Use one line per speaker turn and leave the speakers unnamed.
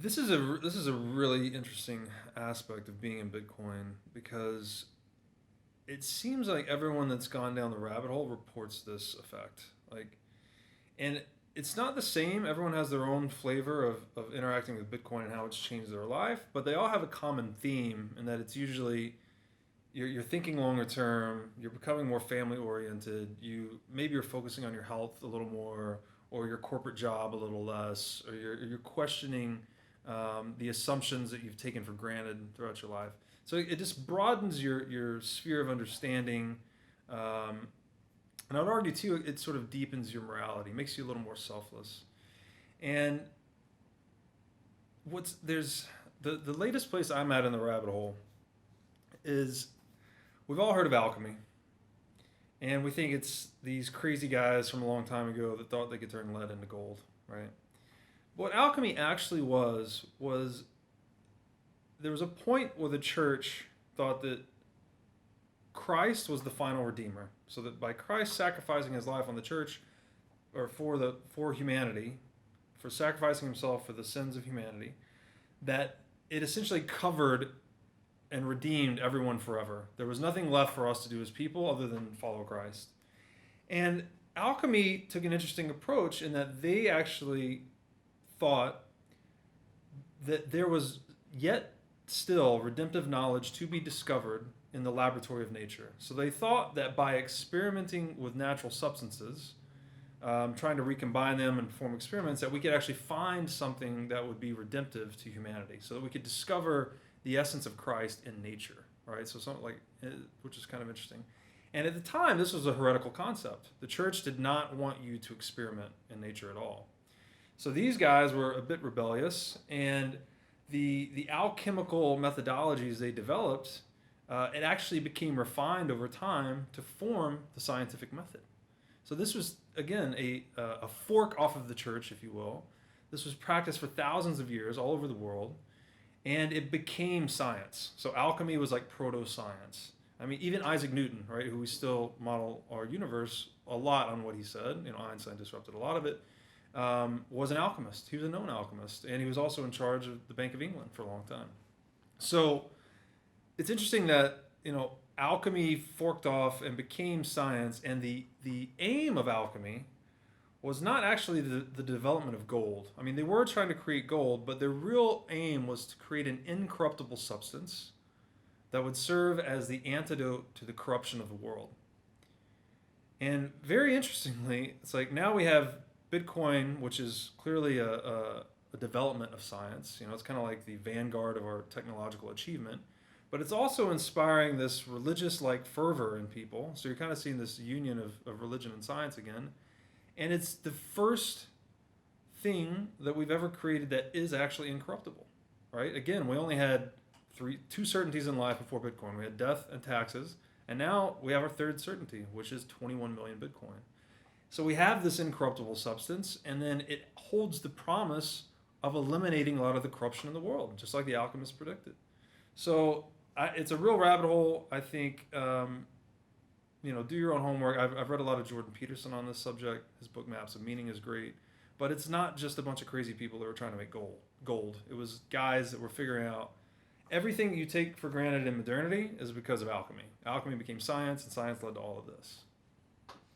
This is a really interesting aspect of being in Bitcoin because it seems like everyone that's gone down the rabbit hole reports this effect. And it's not the same. Everyone has their own flavor of interacting with Bitcoin and how it's changed their life, but they all have a common theme in that it's usually you're thinking longer term, you're becoming more family oriented, maybe you're focusing on your health a little more, or your corporate job a little less, or you're questioning the assumptions that you've taken for granted throughout your life. So it just broadens your sphere of understanding. And I would argue too, it sort of deepens your morality, makes you a little more selfless. And there's the latest place I'm at in the rabbit hole is we've all heard of alchemy, and we think it's these crazy guys from a long time ago that thought they could turn lead into gold, right? What alchemy actually was there was a point where the church thought that Christ was the final redeemer, so that by Christ sacrificing his life on the church or for humanity, for sacrificing himself for the sins of humanity, that it essentially covered and redeemed everyone forever. There was nothing left for us to do as people other than follow Christ. And alchemy took an interesting approach in that they actually thought that there was yet still redemptive knowledge to be discovered in the laboratory of nature. So they thought that by experimenting with natural substances, trying to recombine them and perform experiments, that we could actually find something that would be redemptive to humanity, so that we could discover the essence of Christ in nature, right? So something like, which is kind of interesting. And at the time, this was a heretical concept. The church did not want you to experiment in nature at all. So these guys were a bit rebellious, and the alchemical methodologies they developed, it actually became refined over time to form the scientific method. So this was, again, a fork off of the church, if you will. This was practiced for thousands of years all over the world, and it became science. So alchemy was like proto-science. I mean, even Isaac Newton, right, who we still model our universe a lot on what he said, Einstein disrupted a lot of it, was an alchemist. He was a known alchemist, and he was also in charge of the Bank of England for a long time. So it's interesting that, alchemy forked off and became science, and the aim of alchemy was not actually the development of gold. I mean, they were trying to create gold, but their real aim was to create an incorruptible substance that would serve as the antidote to the corruption of the world. And very interestingly, it's like now we have Bitcoin, which is clearly a development of science. It's kind of like the vanguard of our technological achievement. But it's also inspiring this religious-like fervor in people. So you're kind of seeing this union of religion and science again. And it's the first thing that we've ever created that is actually incorruptible, right? Again, we only had two certainties in life before Bitcoin. We had death and taxes, and now we have our third certainty, which is 21 million Bitcoin. So we have this incorruptible substance, and then it holds the promise of eliminating a lot of the corruption in the world, just like the alchemists predicted. So it's a real rabbit hole. I think do your own homework. I've read a lot of Jordan Peterson on this subject. His book Maps of Meaning is great. But it's not just a bunch of crazy people that were trying to make gold. It was guys that were figuring out everything you take for granted in modernity is because of alchemy. Alchemy became science, and science led to all of this.